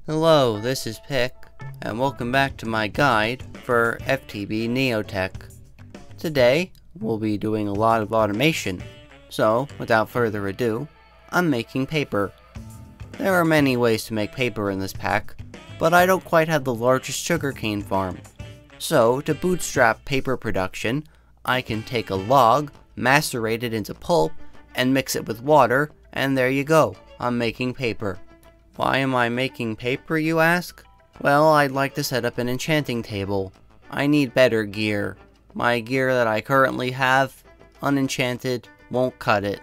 Hello, this is Pick, and welcome back to my guide for FTB NeoTech. Today, we'll be doing a lot of automation, so without further ado, I'm making paper. There are many ways to make paper in this pack, but I don't quite have the largest sugarcane farm. So, to bootstrap paper production, I can take a log, macerate it into pulp, and mix it with water, and there you go, I'm making paper. Why am I making paper, you ask? Well, I'd like to set up an enchanting table. I need better gear. My gear that I currently have, unenchanted, won't cut it.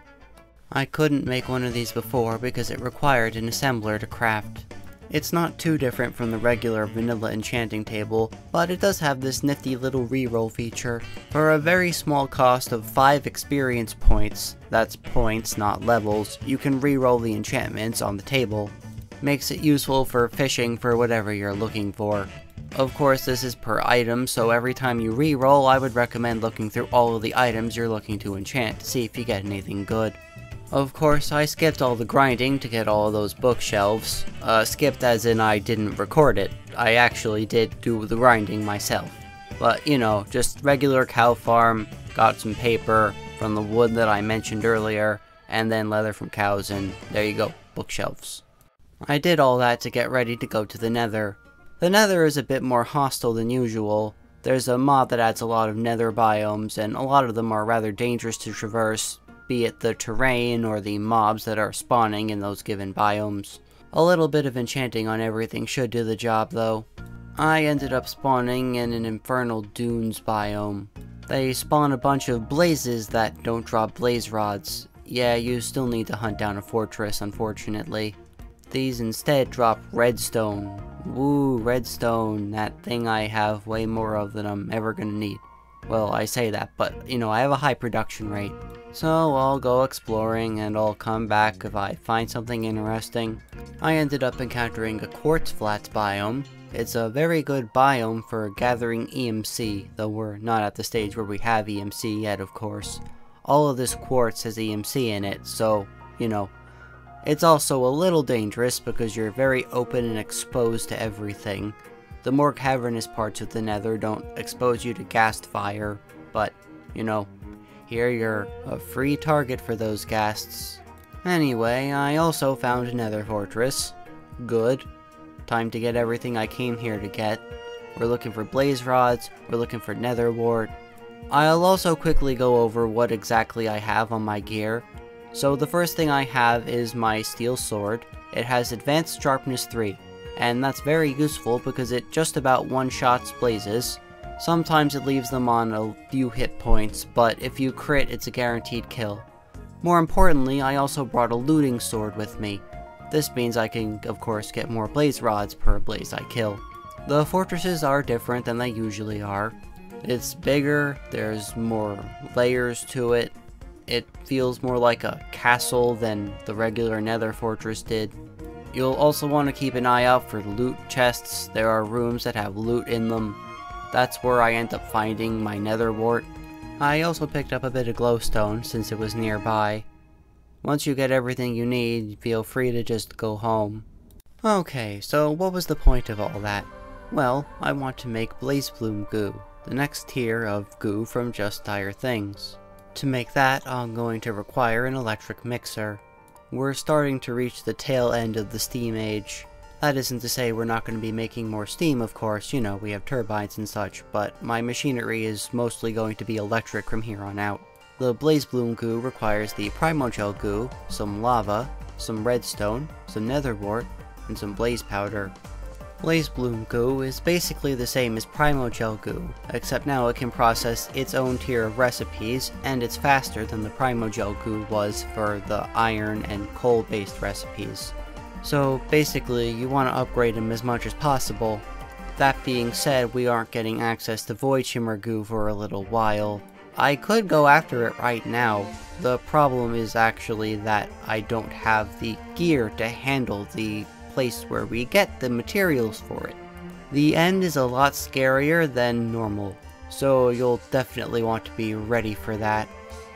I couldn't make one of these before because it required an assembler to craft. It's not too different from the regular vanilla enchanting table, but it does have this nifty little reroll feature. For a very small cost of 5 experience points, that's points, not levels, you can reroll the enchantments on the table. Makes it useful for fishing for whatever you're looking for. Of course, this is per item, so every time you reroll, I would recommend looking through all of the items you're looking to enchant to see if you get anything good. Of course, I skipped all the grinding to get all of those bookshelves. Skipped as in I didn't record it. I actually did do the grinding myself. But, you know, just regular cow farm, got some paper from the wood that I mentioned earlier, and then leather from cows, and there you go, bookshelves. I did all that to get ready to go to the Nether. The Nether is a bit more hostile than usual. There's a mod that adds a lot of Nether biomes, and a lot of them are rather dangerous to traverse, be it the terrain or the mobs that are spawning in those given biomes. A little bit of enchanting on everything should do the job though. I ended up spawning in an Infernal Dunes biome. They spawn a bunch of blazes that don't drop blaze rods. Yeah, you still need to hunt down a fortress, unfortunately. These instead drop redstone. Woo, redstone, that thing I have way more of than I'm ever gonna need. Well, I say that, but, you know, I have a high production rate. So I'll go exploring and I'll come back if I find something interesting. I ended up encountering a quartz flats biome. It's a very good biome for gathering EMC, though we're not at the stage where we have EMC yet, of course. All of this quartz has EMC in it, so, you know. It's also a little dangerous because you're very open and exposed to everything. The more cavernous parts of the Nether don't expose you to ghast fire, but, you know, here you're a free target for those ghasts. Anyway, I also found a Nether fortress. Good. Time to get everything I came here to get. We're looking for blaze rods, we're looking for nether wart. I'll also quickly go over what exactly I have on my gear. So the first thing I have is my steel sword. It has advanced sharpness 3, and that's very useful because it just about one-shots blazes. Sometimes it leaves them on a few hit points, but if you crit, it's a guaranteed kill. More importantly, I also brought a looting sword with me. This means I can, of course, get more blaze rods per blaze I kill. The fortresses are different than they usually are. It's bigger, there's more layers to it. It feels more like a castle than the regular Nether fortress did. You'll also want to keep an eye out for loot chests. There are rooms that have loot in them. That's where I end up finding my nether wart. I also picked up a bit of glowstone since it was nearby. Once you get everything you need, feel free to just go home. Okay, so what was the point of all that? Well, I want to make Blazebloom goo, the next tier of goo from Just Dire Things. To make that, I'm going to require an electric mixer. We're starting to reach the tail end of the steam age. That isn't to say we're not going to be making more steam, of course, you know, we have turbines and such, but my machinery is mostly going to be electric from here on out. The Blazebloom goo requires the Primal gel goo, some lava, some redstone, some nether wart, and some blaze powder. Blazebloom goo is basically the same as Primal gel goo, except now it can process its own tier of recipes, and it's faster than the Primal gel goo was for the iron and coal based recipes. So basically, you want to upgrade them as much as possible. That being said, we aren't getting access to Void Shimmer goo for a little while. I could go after it right now. The problem is actually that I don't have the gear to handle the place where we get the materials for it. The end is a lot scarier than normal, so you'll definitely want to be ready for that.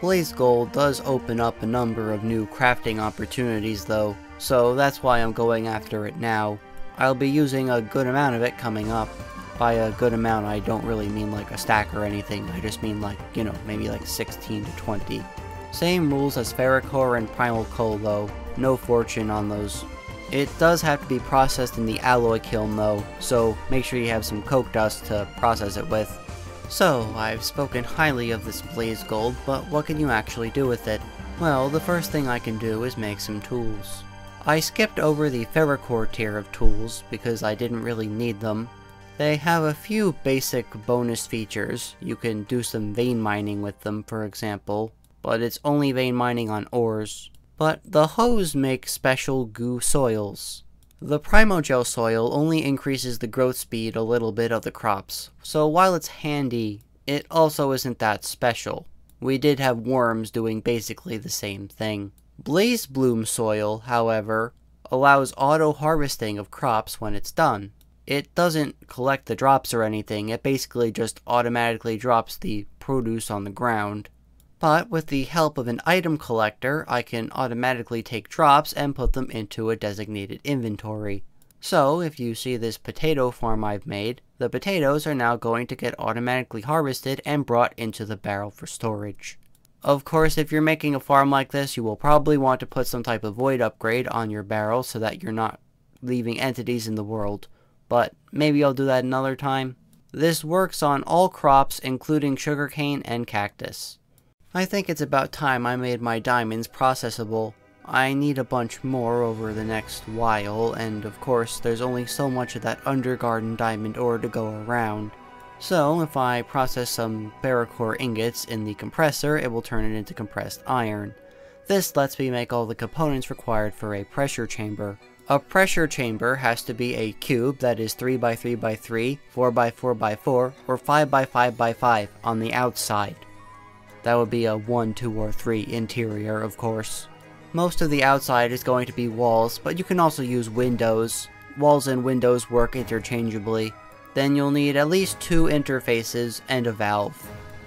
Blaze Gold does open up a number of new crafting opportunities though, so that's why I'm going after it now. I'll be using a good amount of it coming up. By a good amount, I don't really mean like a stack or anything, I just mean like, you know, maybe like 16 to 20. Same rules as ferric ore and primal coal though, no fortune on those. It does have to be processed in the alloy kiln though, so make sure you have some coke dust to process it with. So, I've spoken highly of this blaze gold, but what can you actually do with it? Well, the first thing I can do is make some tools. I skipped over the ferric ore tier of tools because I didn't really need them. They have a few basic bonus features. You can do some vein mining with them, for example, but it's only vein mining on ores. But the hoes make special goo soils. The Primogel soil only increases the growth speed a little bit of the crops, so while it's handy, it also isn't that special. We did have worms doing basically the same thing. Blazebloom soil, however, allows auto-harvesting of crops when it's done. It doesn't collect the drops or anything, it basically just automatically drops the produce on the ground. But with the help of an item collector, I can automatically take drops and put them into a designated inventory. So, if you see this potato farm I've made, the potatoes are now going to get automatically harvested and brought into the barrel for storage. Of course, if you're making a farm like this, you will probably want to put some type of void upgrade on your barrel so that you're not leaving entities in the world. But maybe I'll do that another time. This works on all crops, including sugarcane and cactus. I think it's about time I made my diamonds processable. I need a bunch more over the next while, and of course there's only so much of that undergarden diamond ore to go around. So if I process some ferric ore ingots in the compressor, it will turn it into compressed iron. This lets me make all the components required for a pressure chamber. A pressure chamber has to be a cube that is 3x3x3, 4x4x4, or 5x5x5 on the outside. That would be a 1, 2, or 3 interior, of course. Most of the outside is going to be walls, but you can also use windows. Walls and windows work interchangeably. Then you'll need at least 2 interfaces and a valve.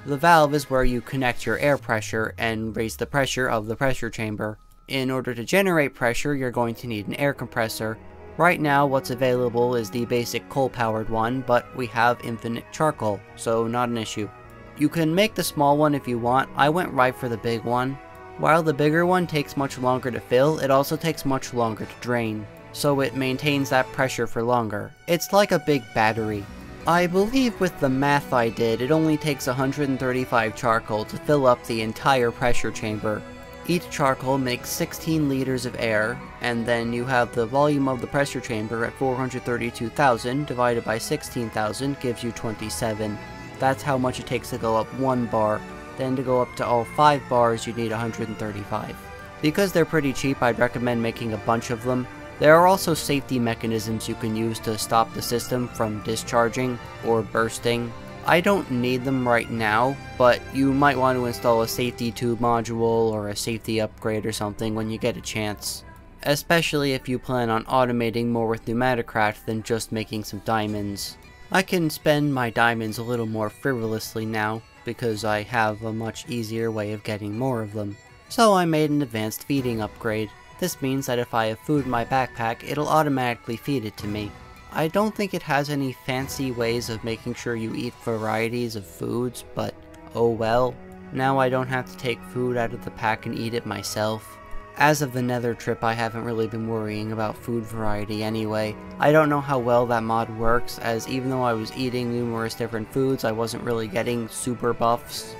The valve is where you connect your air pressure and raise the pressure of the pressure chamber. In order to generate pressure, you're going to need an air compressor. Right now, what's available is the basic coal-powered one, but we have infinite charcoal, so not an issue. You can make the small one if you want. I went right for the big one. While the bigger one takes much longer to fill, it also takes much longer to drain, so it maintains that pressure for longer. It's like a big battery. I believe with the math I did, it only takes 135 charcoal to fill up the entire pressure chamber. Each charcoal makes 16 liters of air, and then you have the volume of the pressure chamber at 432,000 divided by 16,000 gives you 27. That's how much it takes to go up 1 bar. Then to go up to all 5 bars, you need 135. Because they're pretty cheap, I'd recommend making a bunch of them. There are also safety mechanisms you can use to stop the system from discharging or bursting. I don't need them right now, but you might want to install a safety tube module or a safety upgrade or something when you get a chance. Especially if you plan on automating more with Pneumaticraft than just making some diamonds. I can spend my diamonds a little more frivolously now, because I have a much easier way of getting more of them. So I made an advanced feeding upgrade. This means that if I have food in my backpack, it'll automatically feed it to me. I don't think it has any fancy ways of making sure you eat varieties of foods, but oh well. Now I don't have to take food out of the pack and eat it myself. As of the Nether trip, I haven't really been worrying about food variety anyway. I don't know how well that mod works, as even though I was eating numerous different foods, I wasn't really getting super buffs.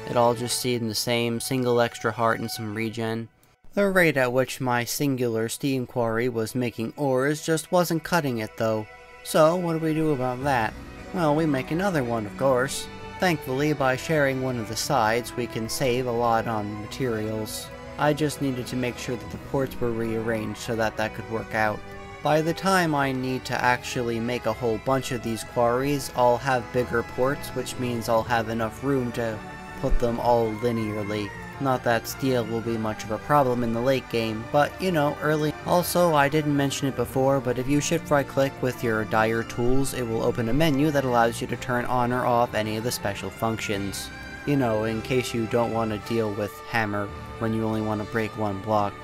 It all just seemed the same, single extra heart and some regen. The rate at which my singular steam quarry was making ores just wasn't cutting it though. So what do we do about that? Well, we make another one, of course. Thankfully, by sharing one of the sides, we can save a lot on materials. I just needed to make sure that the ports were rearranged so that that could work out. By the time I need to actually make a whole bunch of these quarries, I'll have bigger ports, which means I'll have enough room to put them all linearly. Not that steel will be much of a problem in the late game, but you know, early. Also, I didn't mention it before, but if you shift right click with your Dyer tools, it will open a menu that allows you to turn on or off any of the special functions. You know, in case you don't want to deal with hammer when you only want to break 1 block.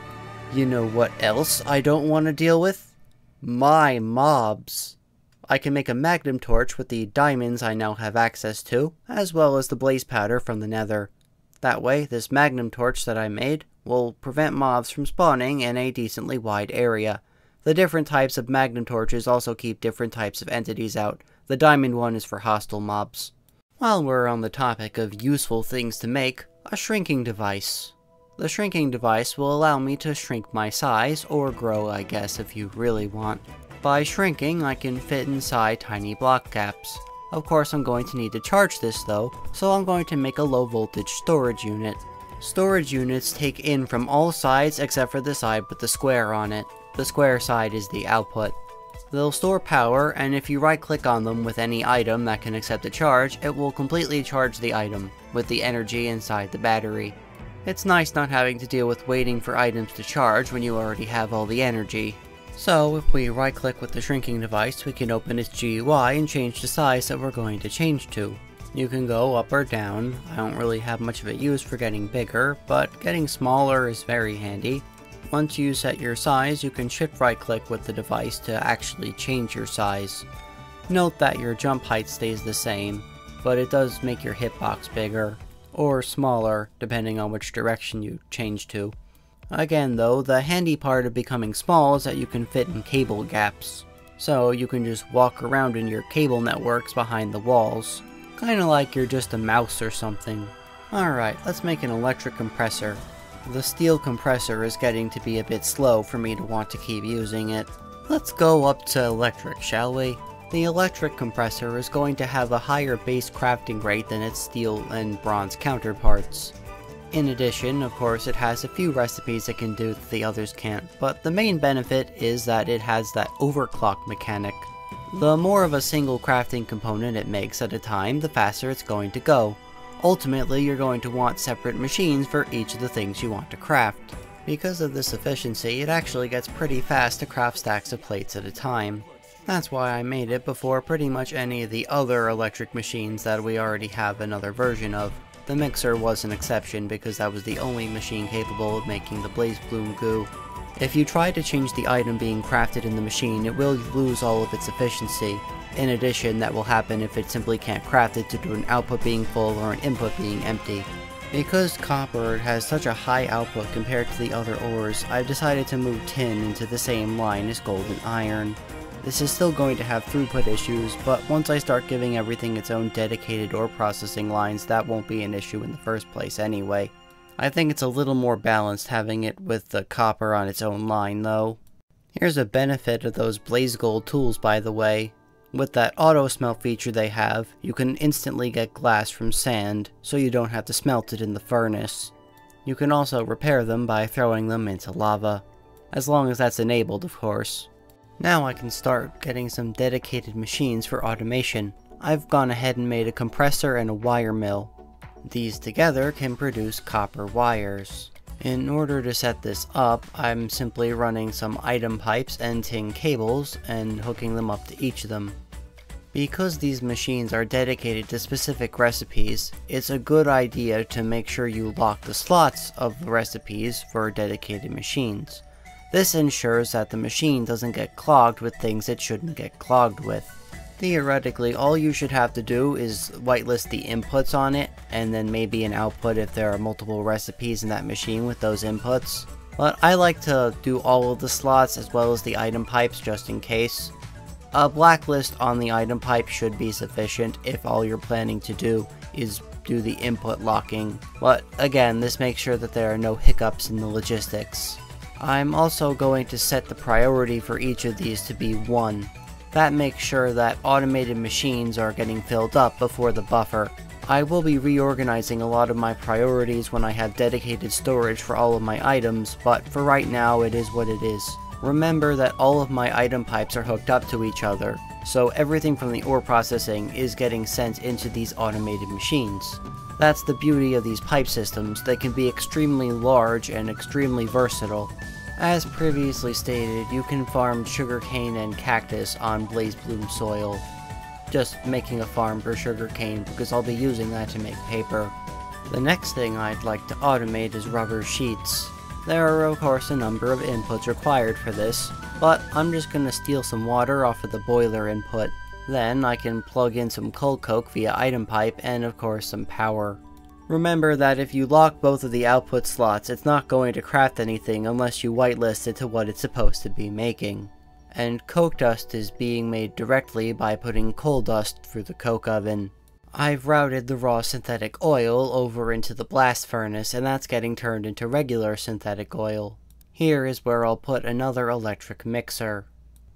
You know what else I don't want to deal with? my mobs. I can make a Magnum Torch with the diamonds I now have access to, as well as the blaze powder from the Nether. That way, this Magnum Torch that I made will prevent mobs from spawning in a decently wide area. The different types of Magnum Torches also keep different types of entities out. The diamond one is for hostile mobs. While we're on the topic of useful things to make, a shrinking device. The shrinking device will allow me to shrink my size, or grow I guess if you really want. By shrinking, I can fit inside tiny block caps. Of course I'm going to need to charge this though, so I'm going to make a low voltage storage unit. Storage units take in from all sides except for the side with the square on it. The square side is the output. They'll store power, and if you right click on them with any item that can accept a charge, it will completely charge the item, with the energy inside the battery. It's nice not having to deal with waiting for items to charge when you already have all the energy. So if we right click with the shrinking device, we can open its GUI and change the size that we're going to change to. You can go up or down. I don't really have much of a use for getting bigger, but getting smaller is very handy. Once you set your size, you can shift right click with the device to actually change your size. Note that your jump height stays the same, but it does make your hitbox bigger, or smaller, depending on which direction you change to. Again though, the handy part of becoming small is that you can fit in cable gaps. So you can just walk around in your cable networks behind the walls. Kinda like you're just a mouse or something. Alright, let's make an electric compressor. The steel compressor is getting to be a bit slow for me to want to keep using it. Let's go up to electric, shall we? The electric compressor is going to have a higher base crafting rate than its steel and bronze counterparts. In addition, of course, it has a few recipes it can do that the others can't, but the main benefit is that it has that overclock mechanic. The more of a single crafting component it makes at a time, the faster it's going to go. Ultimately, you're going to want separate machines for each of the things you want to craft. Because of this efficiency, it actually gets pretty fast to craft stacks of plates at a time. That's why I made it before pretty much any of the other electric machines that we already have another version of. The mixer was an exception because that was the only machine capable of making the Blazebloom goo. If you try to change the item being crafted in the machine, it will lose all of its efficiency. In addition, that will happen if it simply can't craft it due to an output being full or an input being empty. Because copper has such a high output compared to the other ores, I've decided to move tin into the same line as gold and iron. This is still going to have throughput issues, but once I start giving everything its own dedicated ore processing lines, that won't be an issue in the first place anyway. I think it's a little more balanced having it with the copper on its own line though. Here's a benefit of those blaze gold tools, by the way. With that auto smelt feature they have, you can instantly get glass from sand, so you don't have to smelt it in the furnace. You can also repair them by throwing them into lava. As long as that's enabled, of course. Now I can start getting some dedicated machines for automation. I've gone ahead and made a compressor and a wire mill. These together can produce copper wires. In order to set this up, I'm simply running some item pipes and tin cables and hooking them up to each of them. Because these machines are dedicated to specific recipes, it's a good idea to make sure you lock the slots of the recipes for dedicated machines. This ensures that the machine doesn't get clogged with things it shouldn't get clogged with. Theoretically, all you should have to do is whitelist the inputs on it, and then maybe an output if there are multiple recipes in that machine with those inputs. But I like to do all of the slots as well as the item pipes just in case. A blacklist on the item pipe should be sufficient if all you're planning to do is do the input locking. But again, this makes sure that there are no hiccups in the logistics. I'm also going to set the priority for each of these to be 1. That makes sure that automated machines are getting filled up before the buffer. I will be reorganizing a lot of my priorities when I have dedicated storage for all of my items, but for right now it is what it is. Remember that all of my item pipes are hooked up to each other, so everything from the ore processing is getting sent into these automated machines. That's the beauty of these pipe systems. They can be extremely large and extremely versatile. As previously stated, you can farm sugarcane and cactus on Blazebloom soil. Just making a farm for sugarcane because I'll be using that to make paper. The next thing I'd like to automate is rubber sheets. There are of course a number of inputs required for this, but I'm just going to steal some water off of the boiler input. Then I can plug in some coal coke via item pipe and of course some power. Remember that if you lock both of the output slots, it's not going to craft anything unless you whitelist it to what it's supposed to be making. And coke dust is being made directly by putting coal dust through the coke oven. I've routed the raw synthetic oil over into the blast furnace, and that's getting turned into regular synthetic oil. Here is where I'll put another electric mixer.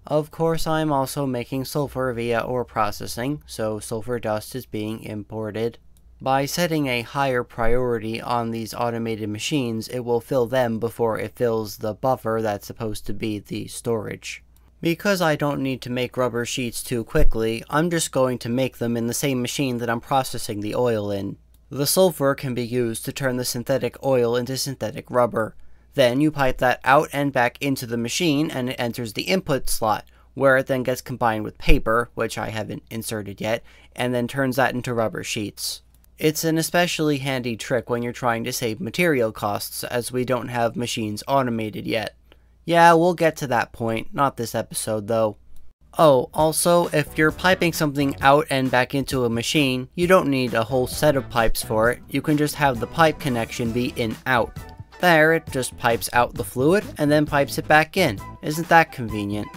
Of course, I'm also making sulfur via ore processing, so sulfur dust is being imported. By setting a higher priority on these automated machines, it will fill them before it fills the buffer that's supposed to be the storage. Because I don't need to make rubber sheets too quickly, I'm just going to make them in the same machine that I'm processing the oil in. The sulfur can be used to turn the synthetic oil into synthetic rubber. Then you pipe that out and back into the machine and it enters the input slot, where it then gets combined with paper, which I haven't inserted yet, and then turns that into rubber sheets. It's an especially handy trick when you're trying to save material costs, as we don't have machines automated yet. Yeah, we'll get to that point, not this episode though. Oh, also, if you're piping something out and back into a machine, you don't need a whole set of pipes for it, you can just have the pipe connection be in-out. There, it just pipes out the fluid, and then pipes it back in. Isn't that convenient?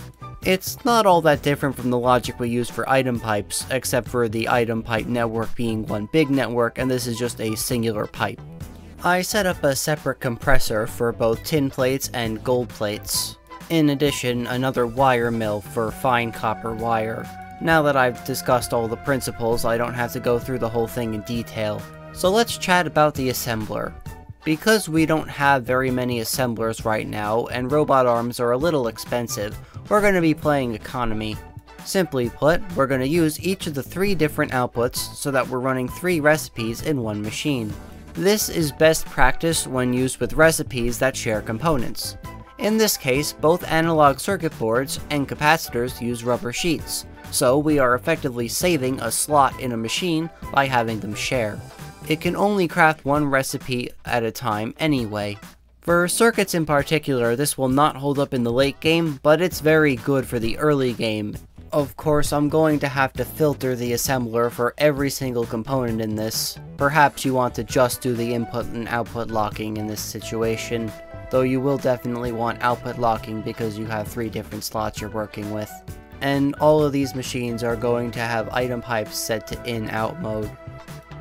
It's not all that different from the logic we use for item pipes, except for the item pipe network being one big network, and this is just a singular pipe. I set up a separate compressor for both tin plates and gold plates. In addition, another wire mill for fine copper wire. Now that I've discussed all the principles, I don't have to go through the whole thing in detail. So let's chat about the assembler. Because we don't have very many assemblers right now, and robot arms are a little expensive, we're going to be playing economy. Simply put, we're going to use each of the 3 different outputs so that we're running 3 recipes in one machine. This is best practice when used with recipes that share components. In this case, both analog circuit boards and capacitors use rubber sheets, so we are effectively saving a slot in a machine by having them share. It can only craft one recipe at a time anyway. For circuits in particular, this will not hold up in the late game, but it's very good for the early game. Of course, I'm going to have to filter the assembler for every single component in this. Perhaps you want to just do the input and output locking in this situation, though you will definitely want output locking because you have 3 different slots you're working with. And all of these machines are going to have item pipes set to in-out mode.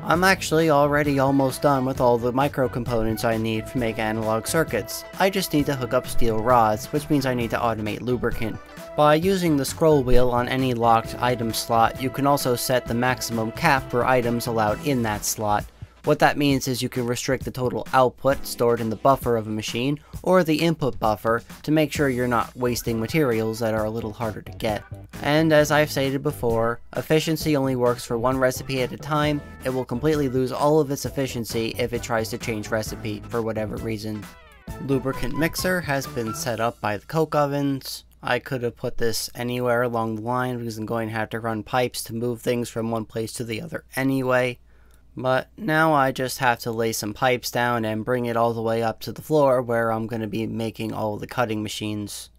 I'm actually already almost done with all the micro components I need to make analog circuits. I just need to hook up steel rods, which means I need to automate lubricant. By using the scroll wheel on any locked item slot, you can also set the maximum cap for items allowed in that slot. What that means is you can restrict the total output stored in the buffer of a machine, or the input buffer, to make sure you're not wasting materials that are a little harder to get. And as I've stated before, efficiency only works for one recipe at a time. It will completely lose all of its efficiency if it tries to change recipe for whatever reason. Lubricant mixer has been set up by the coke ovens. I could have put this anywhere along the line because I'm going to have to run pipes to move things from one place to the other anyway. But now I just have to lay some pipes down and bring it all the way up to the floor where I'm going to be making all the cutting machines.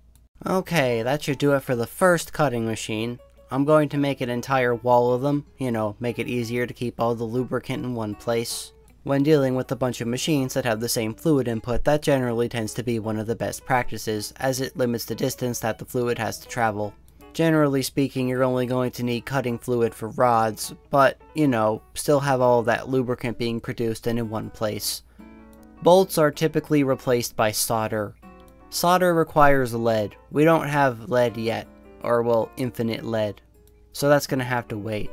Okay, that should do it for the first cutting machine. I'm going to make an entire wall of them, make it easier to keep all the lubricant in one place. When dealing with a bunch of machines that have the same fluid input, that generally tends to be one of the best practices, as it limits the distance that the fluid has to travel. Generally speaking, you're only going to need cutting fluid for rods, but, still have all of that lubricant being produced and in one place. Bolts are typically replaced by solder. Solder requires lead. We don't have lead yet, or well, infinite lead. So that's gonna have to wait.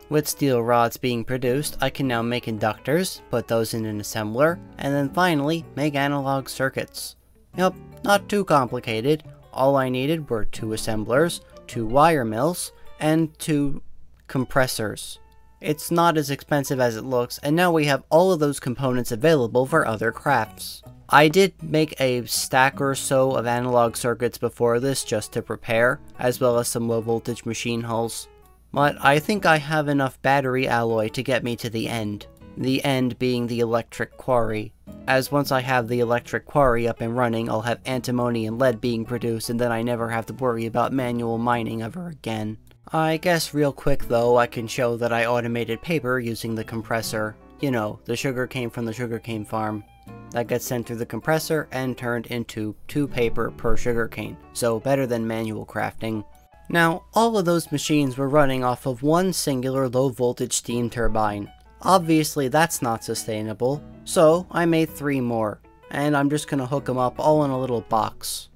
With steel rods being produced, I can now make inductors, put those in an assembler, and then finally make analog circuits. Yep, not too complicated. All I needed were 2 assemblers, 2 wire mills, and 2 compressors. It's not as expensive as it looks, and now we have all of those components available for other crafts. I did make a stack or so of analog circuits before this just to prepare, as well as some low voltage machine hulls. But I think I have enough battery alloy to get me to the end. The end being the electric quarry, as once I have the electric quarry up and running, I'll have antimony and lead being produced, and then I never have to worry about manual mining ever again. I guess real quick though, I can show that I automated paper using the compressor. You know, the sugar cane from the sugarcane farm. That gets sent through the compressor and turned into 2 paper per sugarcane, so better than manual crafting. Now, all of those machines were running off of one singular low voltage steam turbine. Obviously that's not sustainable, so I made 3 more, and I'm just gonna hook them up all in a little box.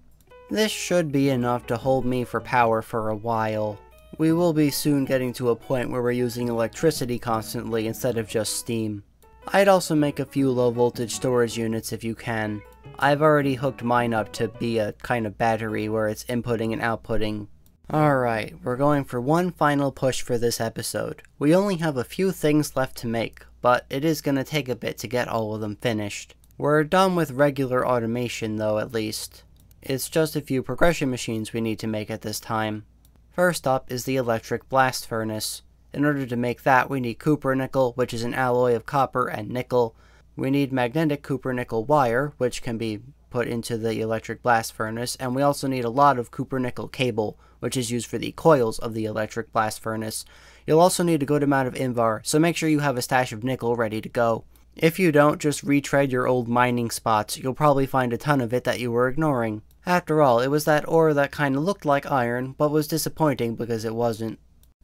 This should be enough to hold me for power for a while. We will be soon getting to a point where we're using electricity constantly instead of just steam. I'd also make a few low voltage storage units if you can. I've already hooked mine up to be a kind of battery where it's inputting and outputting. Alright, we're going for one final push for this episode. We only have a few things left to make, but it is going to take a bit to get all of them finished. We're done with regular automation though, at least. It's just a few progression machines we need to make at this time. First up is the electric blast furnace. In order to make that, we need cupronickel, which is an alloy of copper and nickel. We need magnetic cupronickel wire, which can be put into the electric blast furnace, and we also need a lot of cupronickel cable, which is used for the coils of the electric blast furnace. You'll also need a good amount of invar, so make sure you have a stash of nickel ready to go. If you don't, just retread your old mining spots. You'll probably find a ton of it that you were ignoring. After all, it was that ore that kinda looked like iron, but was disappointing because it wasn't.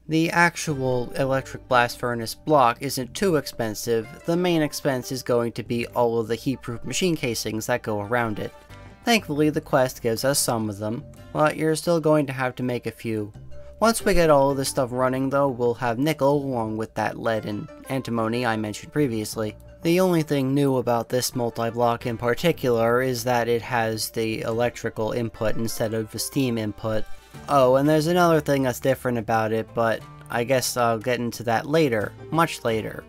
The actual electric blast furnace block isn't too expensive. The main expense is going to be all of the heat-proof machine casings that go around it. Thankfully, the quest gives us some of them, but you're still going to have to make a few. Once we get all of this stuff running though, we'll have nickel along with that lead and antimony I mentioned previously. The only thing new about this multi-block in particular is that it has the electrical input instead of the steam input. Oh, and there's another thing that's different about it, but I guess I'll get into that later, much later.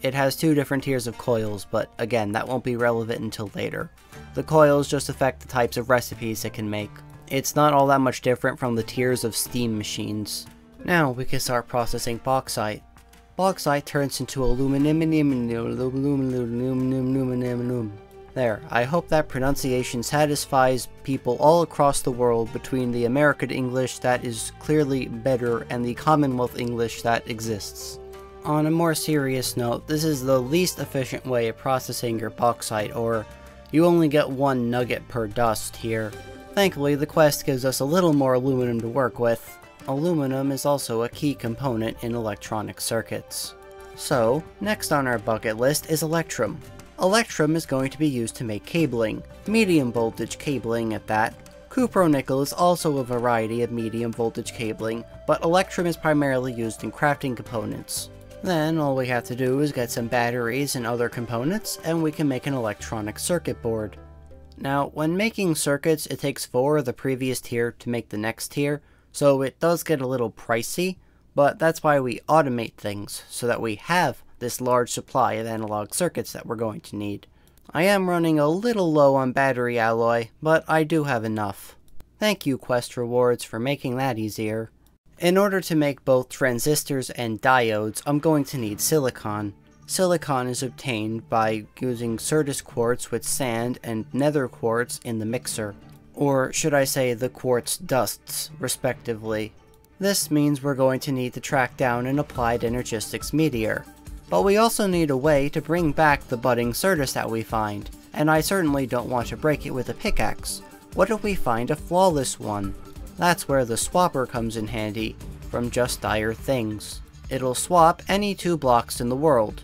It has 2 different tiers of coils, but again, that won't be relevant until later. The coils just affect the types of recipes it can make. It's not all that much different from the tiers of steam machines. Now we can start processing bauxite. Bauxite turns into Aluminuminuminuinum. There, I hope that pronunciation satisfies people all across the world between the American English that is clearly better and the Commonwealth English that exists. On a more serious note, this is the least efficient way of processing your bauxite, or you only get 1 nugget per dust here. Thankfully, the quest gives us a little more aluminum to work with. Aluminum is also a key component in electronic circuits. So, next on our bucket list is electrum. Electrum is going to be used to make cabling, medium voltage cabling at that. Cupronickel is also a variety of medium voltage cabling, but electrum is primarily used in crafting components. Then all we have to do is get some batteries and other components, and we can make an electronic circuit board. Now, when making circuits, it takes 4 of the previous tier to make the next tier, so it does get a little pricey, but that's why we automate things, so that we have this large supply of analog circuits that we're going to need. I am running a little low on battery alloy, but I do have enough. Thank you, Quest Rewards, for making that easier. In order to make both transistors and diodes, I'm going to need silicon. Silicon is obtained by using Certus quartz with sand and Nether quartz in the mixer. Or should I say the quartz dusts, respectively. This means we're going to need to track down an applied energistics meteor. But we also need a way to bring back the budding Certus that we find, and I certainly don't want to break it with a pickaxe. What if we find a flawless one? That's where the swapper comes in handy, from Just Dire Things. It'll swap any 2 blocks in the world.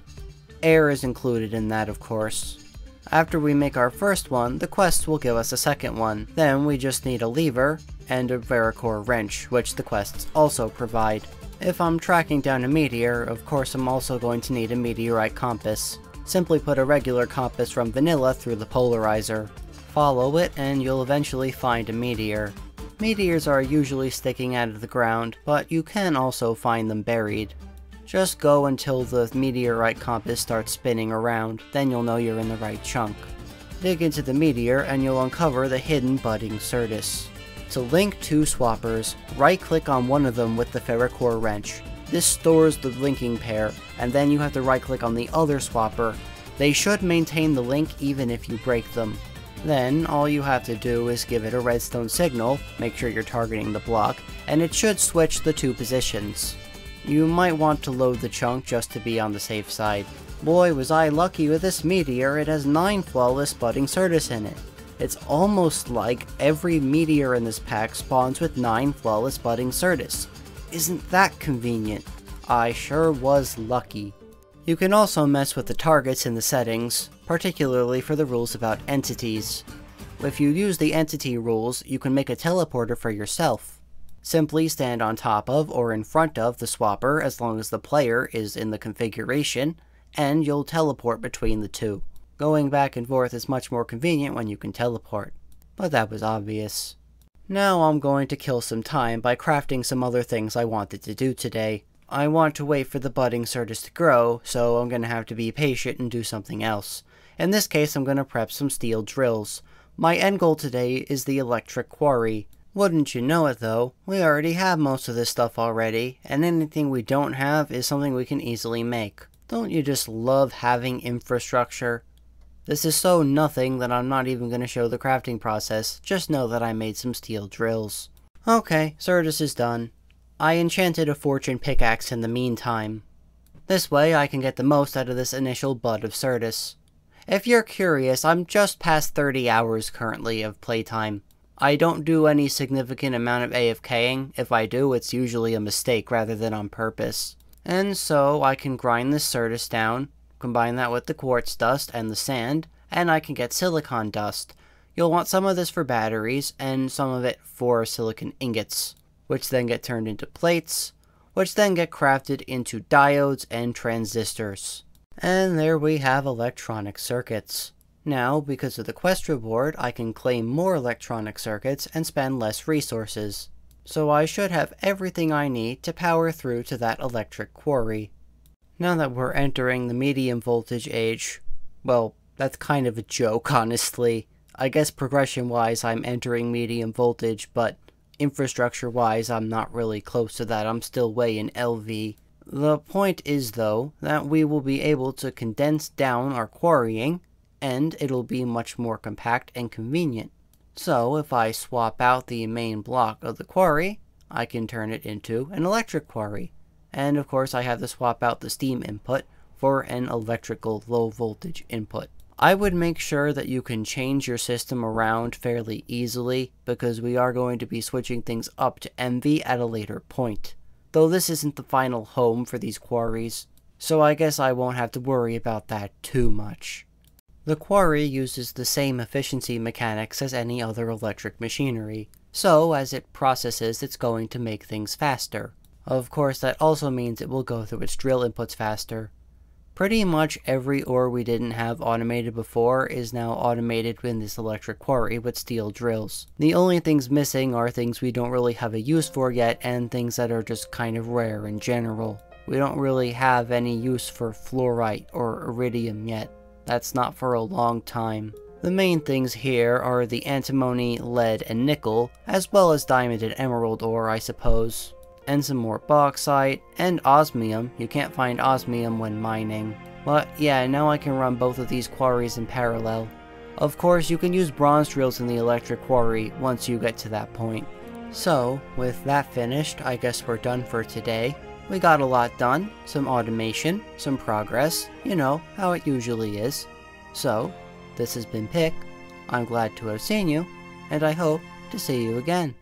Air is included in that, of course. After we make our first one, the quest will give us a second one. Then we just need a lever and a Vericore wrench, which the quests also provide. If I'm tracking down a meteor, of course I'm also going to need a meteorite compass. Simply put a regular compass from vanilla through the polarizer. Follow it and you'll eventually find a meteor. Meteors are usually sticking out of the ground, but you can also find them buried. Just go until the meteorite compass starts spinning around, then you'll know you're in the right chunk. Dig into the meteor and you'll uncover the hidden budding Certus. To link 2 swappers, right-click on one of them with the Vericore wrench. This stores the linking pair, and then you have to right click on the other swapper. They should maintain the link even if you break them. Then all you have to do is give it a redstone signal, make sure you're targeting the block, and it should switch the two positions. You might want to load the chunk just to be on the safe side. Boy, was I lucky with this meteor. It has 9 flawless budding Certus in it. It's almost like every meteor in this pack spawns with 9 flawless budding Certus. Isn't that convenient? I sure was lucky. You can also mess with the targets in the settings, particularly for the rules about entities. If you use the entity rules, you can make a teleporter for yourself. Simply stand on top of or in front of the swapper as long as the player is in the configuration, and you'll teleport between the two. Going back and forth is much more convenient when you can teleport. But that was obvious. Now I'm going to kill some time by crafting some other things I wanted to do today. I want to wait for the budding Certus to grow, so I'm going to have to be patient and do something else. In this case, I'm going to prep some steel drills. My end goal today is the electric quarry. Wouldn't you know it though, we already have most of this stuff already, and anything we don't have is something we can easily make. Don't you just love having infrastructure? This is so nothing that I'm not even going to show the crafting process, just know that I made some steel drills. Okay, Certus is done. I enchanted a fortune pickaxe in the meantime. This way I can get the most out of this initial bud of Certus. If you're curious, I'm just past 30 hours currently of playtime. I don't do any significant amount of AFKing. If I do, it's usually a mistake rather than on purpose. And so I can grind this Certus down, combine that with the quartz dust and the sand, and I can get silicon dust. You'll want some of this for batteries, and some of it for silicon ingots, which then get turned into plates, which then get crafted into diodes and transistors. And there we have electronic circuits. Now, because of the quest reward, I can claim more electronic circuits and spend less resources. So I should have everything I need to power through to that electric quarry. Now that we're entering the medium voltage age, well, that's kind of a joke, honestly. I guess progression-wise I'm entering medium voltage, but infrastructure-wise I'm not really close to that. I'm still way in LV. The point is, though, that we will be able to condense down our quarrying, and it'll be much more compact and convenient. So if I swap out the main block of the quarry, I can turn it into an electric quarry. And of course I have to swap out the steam input for an electrical low voltage input. I would make sure that you can change your system around fairly easily, because we are going to be switching things up to MV at a later point. Though this isn't the final home for these quarries, so I guess I won't have to worry about that too much. The quarry uses the same efficiency mechanics as any other electric machinery, so as it processes it's going to make things faster. Of course that also means it will go through its drill inputs faster. Pretty much every ore we didn't have automated before is now automated in this electric quarry with steel drills. The only things missing are things we don't really have a use for yet, and things that are just kind of rare in general. We don't really have any use for fluorite or iridium yet. That's not for a long time. The main things here are the antimony, lead, and nickel, as well as diamond and emerald ore, I suppose. And some more bauxite, and osmium. You can't find osmium when mining. But yeah, now I can run both of these quarries in parallel. Of course, you can use bronze drills in the electric quarry once you get to that point. So, with that finished, I guess we're done for today. We got a lot done, some automation, some progress, you know, how it usually is. So, this has been Pick. I'm glad to have seen you, and I hope to see you again.